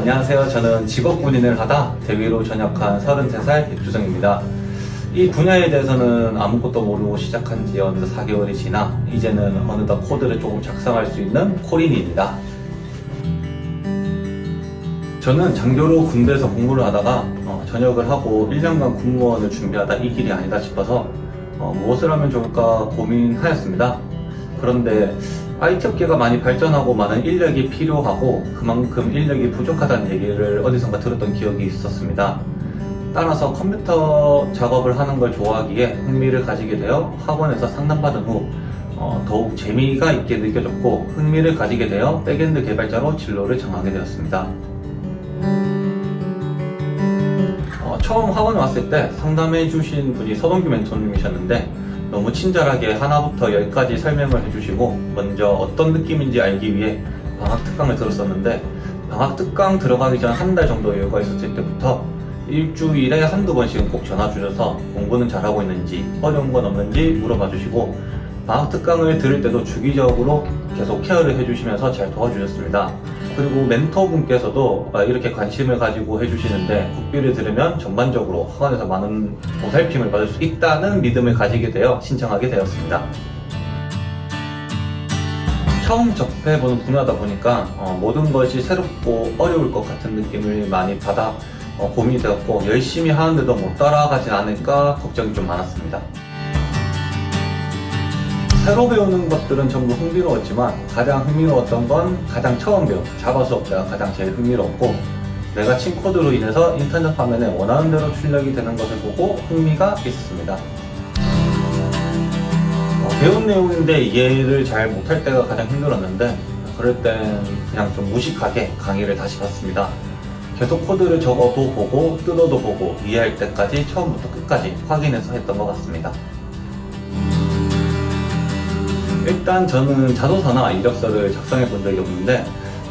안녕하세요. 저는 직업군인을 하다 대위로 전역한 33살 백주성입니다. 이 분야에 대해서는 아무것도 모르고 시작한 지 어느덧 4개월이 지나 이제는 어느덧 코드를 조금 작성할 수 있는 코린이입니다. 저는 장교로 군대에서 공부를 하다가 전역을 하고 1년간 군무원을 준비하다 이 길이 아니다 싶어서 무엇을 하면 좋을까 고민하였습니다. 그런데 IT 업계가 많이 발전하고 많은 인력이 필요하고 그만큼 인력이 부족하다는 얘기를 어디선가 들었던 기억이 있었습니다. 따라서 컴퓨터 작업을 하는 걸 좋아하기에 흥미를 가지게 되어 학원에서 상담받은 후 더욱 재미가 있게 느껴졌고 흥미를 가지게 되어 백엔드 개발자로 진로를 정하게 되었습니다. 처음 학원에 왔을 때 상담해 주신 분이 서동규 멘토님이셨는데 너무 친절하게 하나부터 10까지 설명을 해주시고 먼저 어떤 느낌인지 알기 위해 방학 특강을 들었었는데 방학 특강 들어가기 전 한 달 정도 여유가 있었을 때부터 일주일에 한두 번씩은 꼭 전화 주셔서 공부는 잘하고 있는지 어려운 건 없는지 물어봐 주시고 방학 특강을 들을 때도 주기적으로 계속 케어를 해주시면서 잘 도와주셨습니다. 그리고 멘토분께서도 이렇게 관심을 가지고 해주시는데 국비를 들으면 전반적으로 학원에서 많은 보살핌을 받을 수 있다는 믿음을 가지게 되어 신청하게 되었습니다. 처음 접해보는 분야다 보니까 모든 것이 새롭고 어려울 것 같은 느낌을 많이 받아 고민이 되었고 열심히 하는데도 못 따라가진 않을까 걱정이 좀 많았습니다. 새로 배우는 것들은 전부 흥미로웠지만 가장 흥미로웠던 건 가장 처음 배운 자바 수업자가 가장 제일 흥미로웠고 내가 친 코드로 인해서 인터넷 화면에 원하는 대로 출력이 되는 것을 보고 흥미가 있었습니다. 배운 내용인데 이해를 잘 못할 때가 가장 힘들었는데 그럴 땐 그냥 좀 무식하게 강의를 다시 봤습니다. 계속 코드를 적어도 보고 뜯어도 보고 이해할 때까지 처음부터 끝까지 확인해서 했던 것 같습니다. 일단 저는 자소서나 이력서를 작성해 본 적이 없는데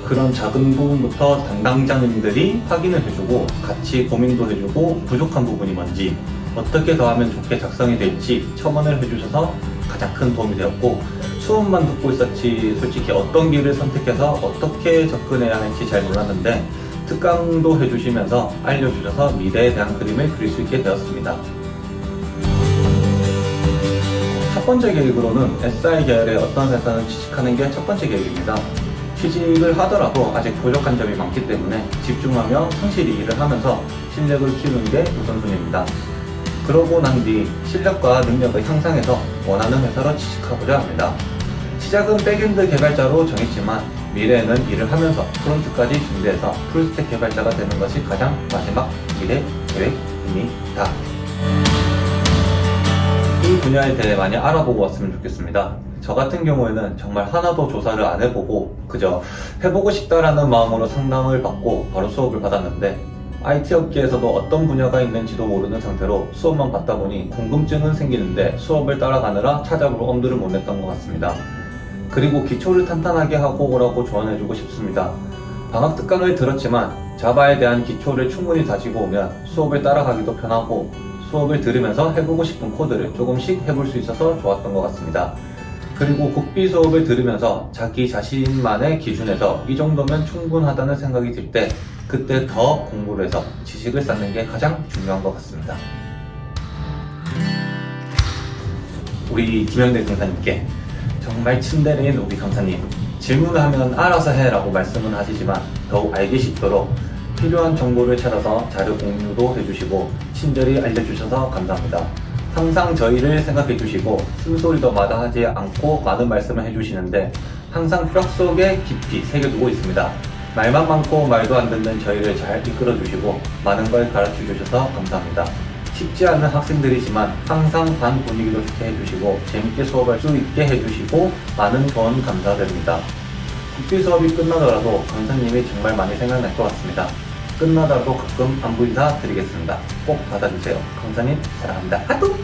그런 작은 부분부터 담당자님들이 확인을 해주고 같이 고민도 해주고 부족한 부분이 뭔지 어떻게 더 하면 좋게 작성이 될지 첨언을 해주셔서 가장 큰 도움이 되었고 수업만 듣고 있었지 솔직히 어떤 길을 선택해서 어떻게 접근해야 할지 잘 몰랐는데 특강도 해주시면서 알려주셔서 미래에 대한 그림을 그릴 수 있게 되었습니다. 첫 번째 계획으로는 SI 계열의 어떤 회사를 취직하는 게 첫 번째 계획입니다. 취직을 하더라도 아직 부족한 점이 많기 때문에 집중하며 성실히 일을 하면서 실력을 키우는 게 우선순위입니다. 그러고 난 뒤 실력과 능력을 향상해서 원하는 회사로 취직하고자 합니다. 시작은 백엔드 개발자로 정했지만 미래에는 일을 하면서 프론트까지 준비해서 풀스택 개발자가 되는 것이 가장 마지막 미래 계획입니다. 이 분야에 대해 많이 알아보고 왔으면 좋겠습니다. 저 같은 경우에는 정말 하나도 조사를 안 해보고 그저 해보고 싶다라는 마음으로 상담을 받고 바로 수업을 받았는데 IT 업계에서도 어떤 분야가 있는지도 모르는 상태로 수업만 받다 보니 궁금증은 생기는데 수업을 따라가느라 찾아볼 엄두를 못 냈던 것 같습니다. 그리고 기초를 탄탄하게 하고 오라고 조언해주고 싶습니다. 방학 특강을 들었지만 자바에 대한 기초를 충분히 다지고 오면 수업을 따라가기도 편하고 수업을 들으면서 해보고 싶은 코드를 조금씩 해볼 수 있어서 좋았던 것 같습니다. 그리고 국비 수업을 들으면서 자기 자신만의 기준에서 이 정도면 충분하다는 생각이 들 때 그때 더 공부를 해서 지식을 쌓는 게 가장 중요한 것 같습니다. 우리 김영대 강사님께 정말 친데레인 우리 강사님, 질문을 하면 알아서 해 라고 말씀은 하시지만 더욱 알기 쉽도록 필요한 정보를 찾아서 자료 공유도 해주시고 친절히 알려주셔서 감사합니다. 항상 저희를 생각해 주시고 쓴소리도 마다하지 않고 많은 말씀을 해주시는데 항상 뼛속에 깊이 새겨두고 있습니다. 말만 많고 말도 안 듣는 저희를 잘 이끌어 주시고 많은 걸 가르쳐 주셔서 감사합니다. 쉽지 않은 학생들이지만 항상 반 분위기도 좋게 해주시고 재밌게 수업할 수 있게 해주시고 많은 조언 감사드립니다. 국비 수업이 끝나더라도 강사님이 정말 많이 생각날 것 같습니다. 끝나더라도 가끔 안부 인사 드리겠습니다. 꼭 받아주세요. 강사님 사랑합니다. 하뚜!